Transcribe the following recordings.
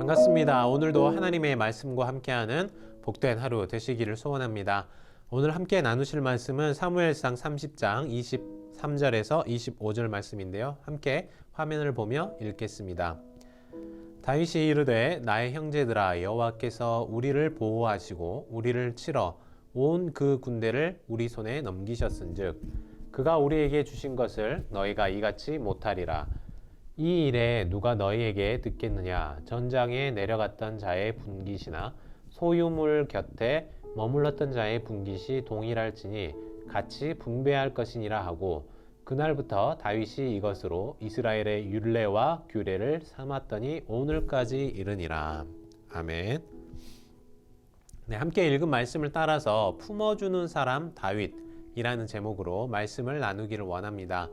반갑습니다. 오늘도 하나님의 말씀과 함께하는 복된 하루 되시기를 소원합니다. 오늘 함께 나누실 말씀은 사무엘상 30장 23절에서 25절 말씀인데요. 함께 화면을 보며 읽겠습니다. 다윗이 이르되 나의 형제들아 여호와께서 우리를 보호하시고 우리를 치러 온 그 군대를 우리 손에 넘기셨은즉 그가 우리에게 주신 것을 너희가 이같이 못하리라. 이 일에 누가 너희에게 듣겠느냐? 전장에 내려갔던 자의 분깃이나 소유물 곁에 머물렀던 자의 분깃이 동일할지니 같이 분배할 것이니라 하고 그날부터 다윗이 이것으로 이스라엘의 율례와 규례를 삼았더니 오늘까지 이르니라. 아멘. 네, 함께 읽은 말씀을 따라서 품어주는 사람 다윗이라는 제목으로 말씀을 나누기를 원합니다.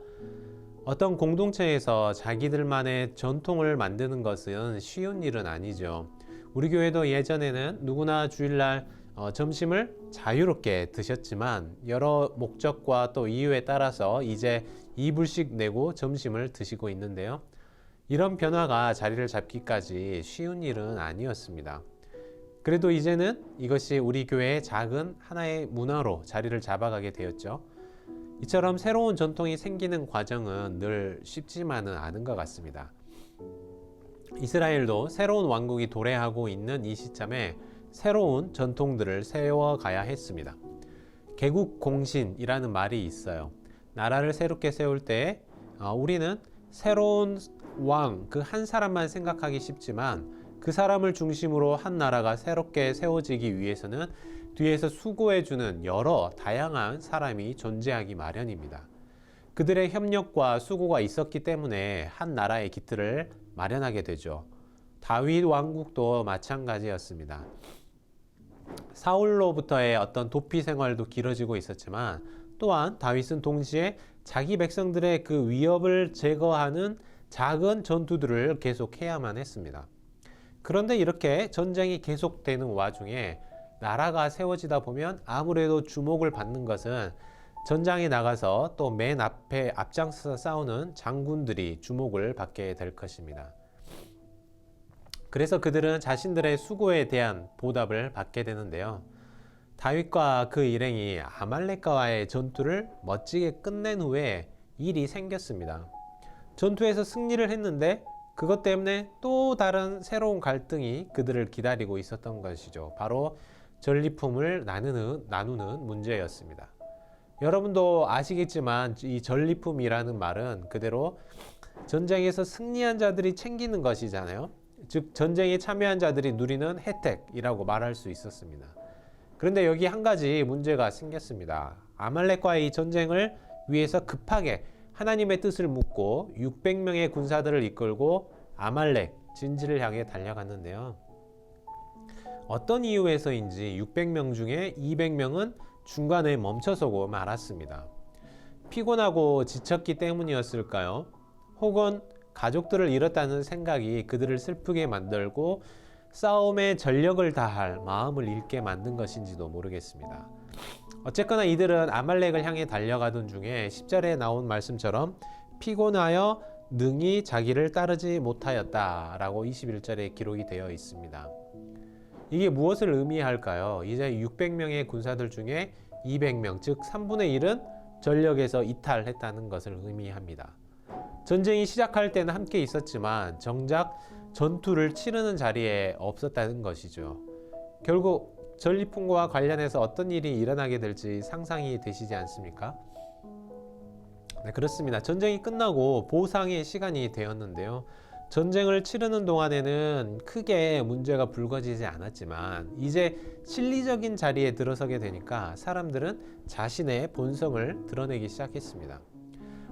어떤 공동체에서 자기들만의 전통을 만드는 것은 쉬운 일은 아니죠. 우리 교회도 예전에는 누구나 주일날 점심을 자유롭게 드셨지만 여러 목적과 또 이유에 따라서 이제 2불씩 내고 점심을 드시고 있는데요. 이런 변화가 자리를 잡기까지 쉬운 일은 아니었습니다. 그래도 이제는 이것이 우리 교회의 작은 하나의 문화로 자리를 잡아가게 되었죠. 이처럼 새로운 전통이 생기는 과정은 늘 쉽지만은 않은 것 같습니다. 이스라엘도 새로운 왕국이 도래하고 있는 이 시점에 새로운 전통들을 세워가야 했습니다. 개국공신이라는 말이 있어요. 나라를 새롭게 세울 때 우리는 새로운 왕, 그 한 사람만 생각하기 쉽지만 그 사람을 중심으로 한 나라가 새롭게 세워지기 위해서는 뒤에서 수고해주는 여러 다양한 사람이 존재하기 마련입니다. 그들의 협력과 수고가 있었기 때문에 한 나라의 기틀을 마련하게 되죠. 다윗 왕국도 마찬가지였습니다. 사울로부터의 어떤 도피 생활도 길어지고 있었지만 또한 다윗은 동시에 자기 백성들의 그 위협을 제거하는 작은 전투들을 계속해야만 했습니다. 그런데 이렇게 전쟁이 계속되는 와중에 나라가 세워지다 보면 아무래도 주목을 받는 것은 전장에 나가서 또 맨 앞에 앞장서서 싸우는 장군들이 주목을 받게 될 것입니다. 그래서 그들은 자신들의 수고에 대한 보답을 받게 되는데요. 다윗과 그 일행이 아말렉과의 전투를 멋지게 끝낸 후에 일이 생겼습니다. 전투에서 승리를 했는데 그것 때문에 또 다른 새로운 갈등이 그들을 기다리고 있었던 것이죠. 바로 전리품을 나누는 문제였습니다. 여러분도 아시겠지만 이 전리품이라는 말은 그대로 전쟁에서 승리한 자들이 챙기는 것이잖아요. 즉 전쟁에 참여한 자들이 누리는 혜택이라고 말할 수 있었습니다. 그런데 여기 한 가지 문제가 생겼습니다. 아말렉과의 이 전쟁을 위해서 급하게 하나님의 뜻을 묻고 600명의 군사들을 이끌고 아말렉 진지를 향해 달려갔는데요. 어떤 이유에서인지 600명 중에 200명은 중간에 멈춰서고 말았습니다. 피곤하고 지쳤기 때문이었을까요? 혹은 가족들을 잃었다는 생각이 그들을 슬프게 만들고 싸움에 전력을 다할 마음을 잃게 만든 것인지도 모르겠습니다. 어쨌거나 이들은 아말렉을 향해 달려가던 중에 10절에 나온 말씀처럼 피곤하여 능히 자기를 따르지 못하였다라고 21절에 기록이 되어 있습니다. 이게 무엇을 의미할까요? 이제 600명의 군사들 중에 200명, 즉 3분의 1은 전력에서 이탈했다는 것을 의미합니다. 전쟁이 시작할 때는 함께 있었지만 정작 전투를 치르는 자리에 없었다는 것이죠. 결국 전리품과 관련해서 어떤 일이 일어나게 될지 상상이 되시지 않습니까? 네, 그렇습니다. 전쟁이 끝나고 보상의 시간이 되었는데요. 전쟁을 치르는 동안에는 크게 문제가 불거지지 않았지만 이제 실리적인 자리에 들어서게 되니까 사람들은 자신의 본성을 드러내기 시작했습니다.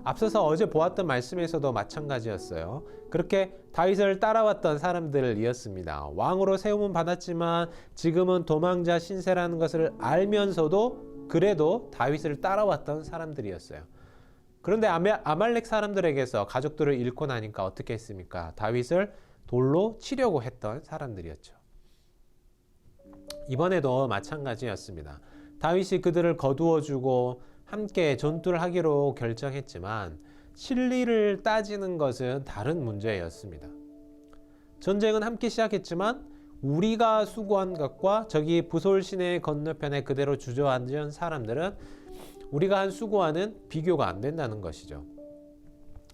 앞서서 어제 보았던 말씀에서도 마찬가지였어요. 그렇게 다윗을 따라왔던 사람들이었습니다. 왕으로 세움은 받았지만 지금은 도망자 신세라는 것을 알면서도 그래도 다윗을 따라왔던 사람들이었어요. 그런데 아말렉 사람들에게서 가족들을 잃고 나니까 어떻게 했습니까? 다윗을 돌로 치려고 했던 사람들이었죠. 이번에도 마찬가지였습니다. 다윗이 그들을 거두어주고 함께 전투를 하기로 결정했지만 실리를 따지는 것은 다른 문제였습니다. 전쟁은 함께 시작했지만 우리가 수고한 것과 저기 부솔 시내 건너편에 그대로 주저앉은 사람들은 우리가 한 수고와는 비교가 안 된다는 것이죠.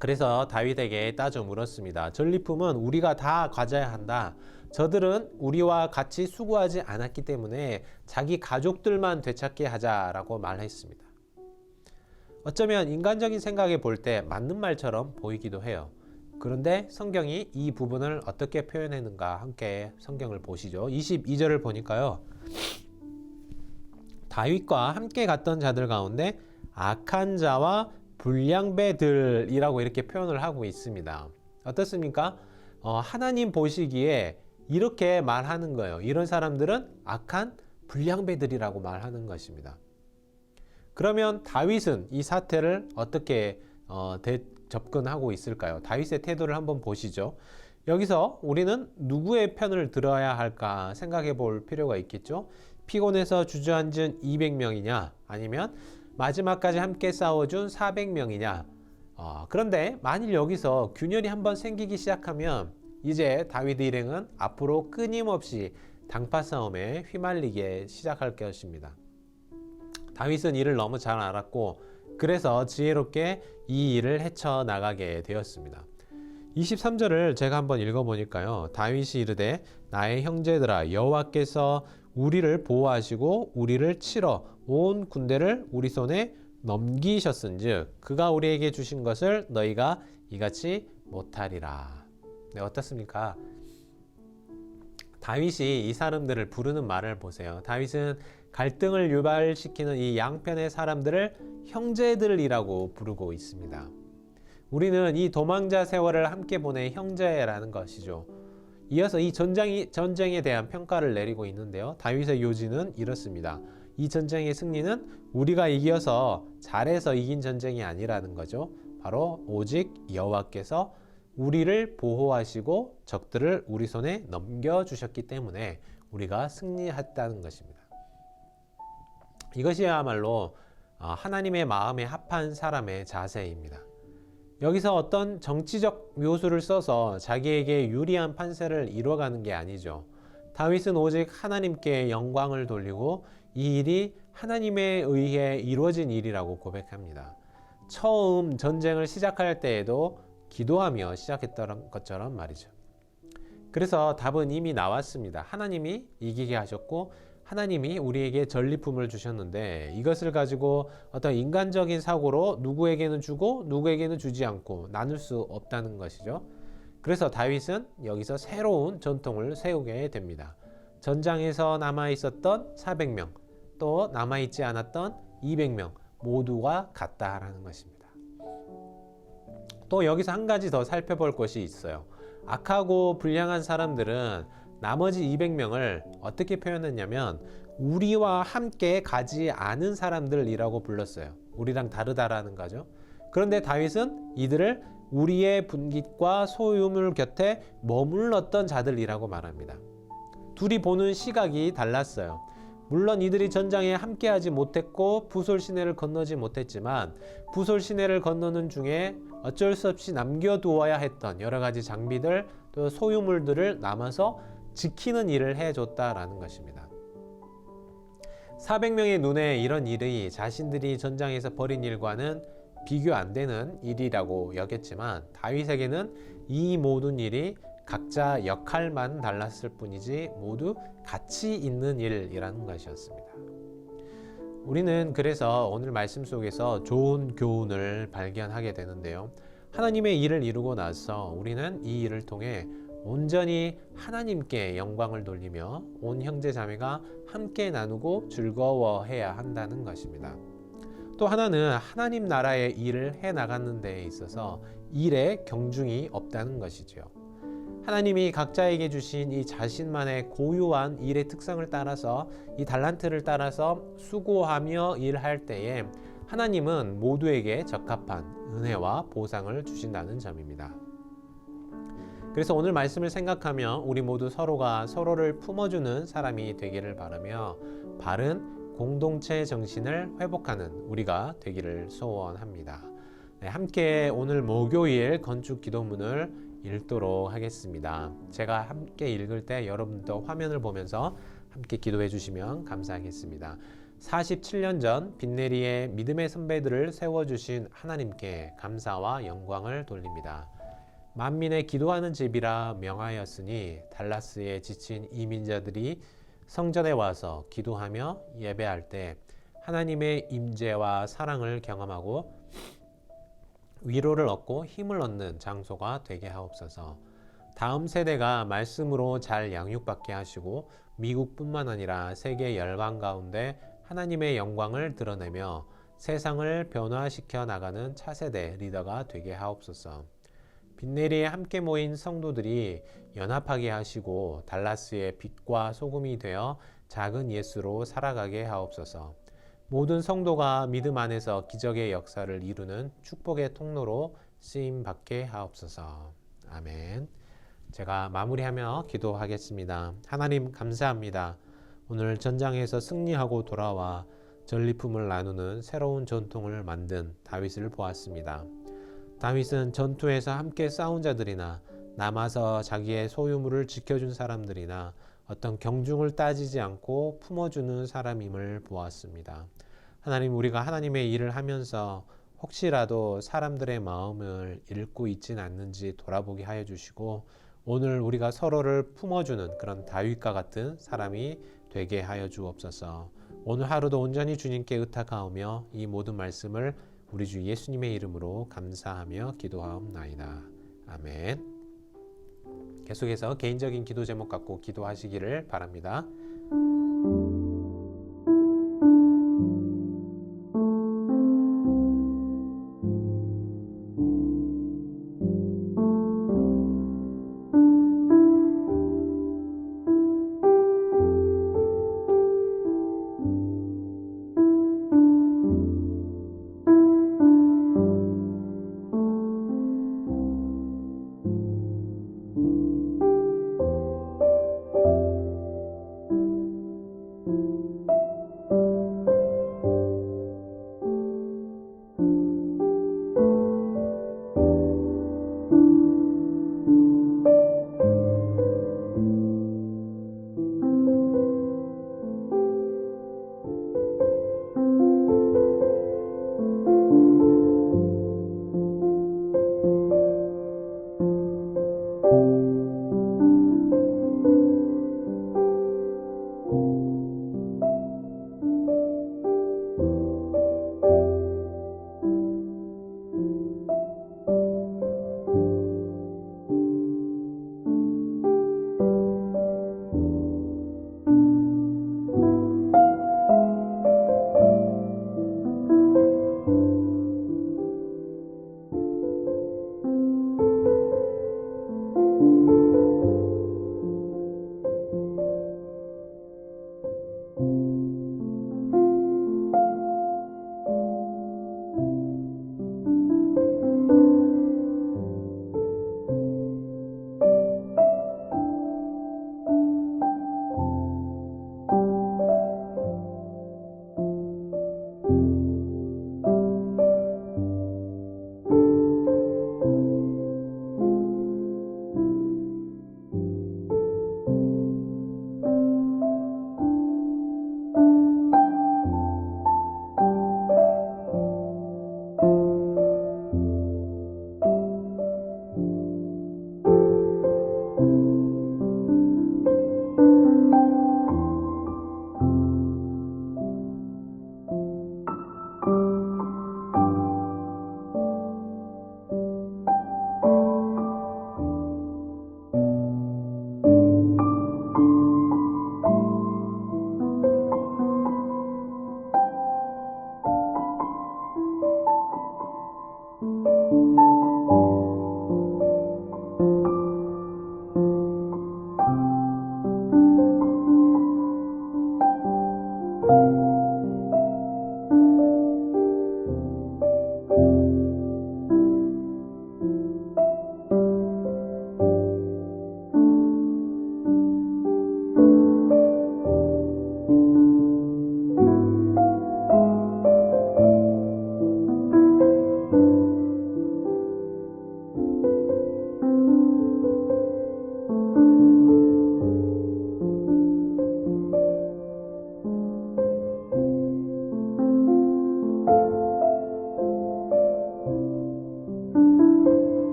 그래서 다윗에게 따져 물었습니다. 전리품은 우리가 다 가져야 한다. 저들은 우리와 같이 수고하지 않았기 때문에 자기 가족들만 되찾게 하자라고 말했습니다. 어쩌면 인간적인 생각에 볼 때 맞는 말처럼 보이기도 해요. 그런데 성경이 이 부분을 어떻게 표현했는가 함께 성경을 보시죠. 22절을 보니까요. 다윗과 함께 갔던 자들 가운데 악한 자와 불량배들이라고 이렇게 표현을 하고 있습니다. 어떻습니까? 하나님 보시기에 이렇게 말하는 거예요. 이런 사람들은 악한 불량배들이라고 말하는 것입니다. 그러면 다윗은 이 사태를 어떻게 접근하고 있을까요? 다윗의 태도를 한번 보시죠. 여기서 우리는 누구의 편을 들어야 할까 생각해 볼 필요가 있겠죠. 피곤해서 주저앉은 200명이냐 아니면 마지막까지 함께 싸워준 400명이냐. 그런데 만일 여기서 균열이 한번 생기기 시작하면 이제 다윗의 일행은 앞으로 끊임없이 당파 싸움에 휘말리게 시작할 것입니다. 다윗은 이를 너무 잘 알았고 그래서 지혜롭게 이 일을 헤쳐나가게 되었습니다. 23절을 제가 한번 읽어보니까요. 다윗이 이르되 나의 형제들아 여호와께서 우리를 보호하시고 우리를 치러 온 군대를 우리 손에 넘기셨은즉 그가 우리에게 주신 것을 너희가 이같이 못하리라. 네, 어떻습니까? 다윗이 이 사람들을 부르는 말을 보세요. 다윗은 갈등을 유발시키는 이 양편의 사람들을 형제들이라고 부르고 있습니다. 우리는 이 도망자 세월을 함께 보낸 형제라는 것이죠. 이어서 이 전쟁에 대한 평가를 내리고 있는데요. 다윗의 요지는 이렇습니다. 이 전쟁의 승리는 우리가 이겨서 잘해서 이긴 전쟁이 아니라는 거죠. 바로 오직 여호와께서 우리를 보호하시고 적들을 우리 손에 넘겨주셨기 때문에 우리가 승리했다는 것입니다. 이것이야말로 하나님의 마음에 합한 사람의 자세입니다. 여기서 어떤 정치적 묘수를 써서 자기에게 유리한 판세를 이뤄가는 게 아니죠. 다윗은 오직 하나님께 영광을 돌리고 이 일이 하나님에 의해 이루어진 일이라고 고백합니다. 처음 전쟁을 시작할 때에도 기도하며 시작했던 것처럼 말이죠. 그래서 답은 이미 나왔습니다. 하나님이 이기게 하셨고 하나님이 우리에게 전리품을 주셨는데 이것을 가지고 어떤 인간적인 사고로 누구에게는 주고 누구에게는 주지 않고 나눌 수 없다는 것이죠. 그래서 다윗은 여기서 새로운 전통을 세우게 됩니다. 전장에서 남아있었던 400명 또 남아있지 않았던 200명 모두가 같다라는 것입니다. 또 여기서 한 가지 더 살펴볼 것이 있어요. 악하고 불량한 사람들은 나머지 200명을 어떻게 표현했냐면 우리와 함께 가지 않은 사람들이라고 불렀어요. 우리랑 다르다라는 거죠. 그런데 다윗은 이들을 우리의 분깃과 소유물 곁에 머물렀던 자들이라고 말합니다. 둘이 보는 시각이 달랐어요. 물론 이들이 전장에 함께하지 못했고 부솔 시내를 건너지 못했지만 부솔 시내를 건너는 중에 어쩔 수 없이 남겨두어야 했던 여러 가지 장비들 또 소유물들을 남아서 지키는 일을 해줬다라는 것입니다. 400명의 눈에 이런 일이 자신들이 전장에서 벌인 일과는 비교 안 되는 일이라고 여겼지만 다윗에게는 이 모든 일이 각자 역할만 달랐을 뿐이지 모두 가치 있는 일이라는 것이었습니다. 우리는 그래서 오늘 말씀 속에서 좋은 교훈을 발견하게 되는데요. 하나님의 일을 이루고 나서 우리는 이 일을 통해 온전히 하나님께 영광을 돌리며 온 형제 자매가 함께 나누고 즐거워해야 한다는 것입니다. 또 하나는 하나님 나라의 일을 해 나가는 데에 있어서 일에 경중이 없다는 것이죠. 하나님이 각자에게 주신 이 자신만의 고유한 일의 특성을 따라서 이 달란트를 따라서 수고하며 일할 때에 하나님은 모두에게 적합한 은혜와 보상을 주신다는 점입니다. 그래서 오늘 말씀을 생각하며 우리 모두 서로가 서로를 품어주는 사람이 되기를 바라며 바른 공동체 정신을 회복하는 우리가 되기를 소원합니다. 네, 함께 오늘 목요일 건축 기도문을 읽도록 하겠습니다. 제가 함께 읽을 때 여러분도 화면을 보면서 함께 기도해 주시면 감사하겠습니다. 47년 전 빈내리의 믿음의 선배들을 세워주신 하나님께 감사와 영광을 돌립니다. 만민의 기도하는 집이라 명하였으니 달라스에 지친 이민자들이 성전에 와서 기도하며 예배할 때 하나님의 임재와 사랑을 경험하고 위로를 얻고 힘을 얻는 장소가 되게 하옵소서. 다음 세대가 말씀으로 잘 양육받게 하시고 미국뿐만 아니라 세계 열방 가운데 하나님의 영광을 드러내며 세상을 변화시켜 나가는 차세대 리더가 되게 하옵소서. 빈내리에 함께 모인 성도들이 연합하게 하시고 달라스의 빛과 소금이 되어 작은 예수로 살아가게 하옵소서. 모든 성도가 믿음 안에서 기적의 역사를 이루는 축복의 통로로 쓰임 받게 하옵소서. 아멘. 제가 마무리하며 기도하겠습니다. 하나님 감사합니다. 오늘 전장에서 승리하고 돌아와 전리품을 나누는 새로운 전통을 만든 다윗을 보았습니다. 다윗은 전투에서 함께 싸운 자들이나 남아서 자기의 소유물을 지켜준 사람들이나 어떤 경중을 따지지 않고 품어주는 사람임을 보았습니다. 하나님, 우리가 하나님의 일을 하면서 혹시라도 사람들의 마음을 읽고 있진 않는지 돌아보게 하여 주시고 오늘 우리가 서로를 품어주는 그런 다윗과 같은 사람이 되게 하여 주옵소서. 오늘 하루도 온전히 주님께 의탁하오며 이 모든 말씀을 우리 주 예수님의 이름으로 감사하며 기도하옵나이다. 아멘. 계속해서 개인적인 기도 제목 갖고 기도하시기를 바랍니다.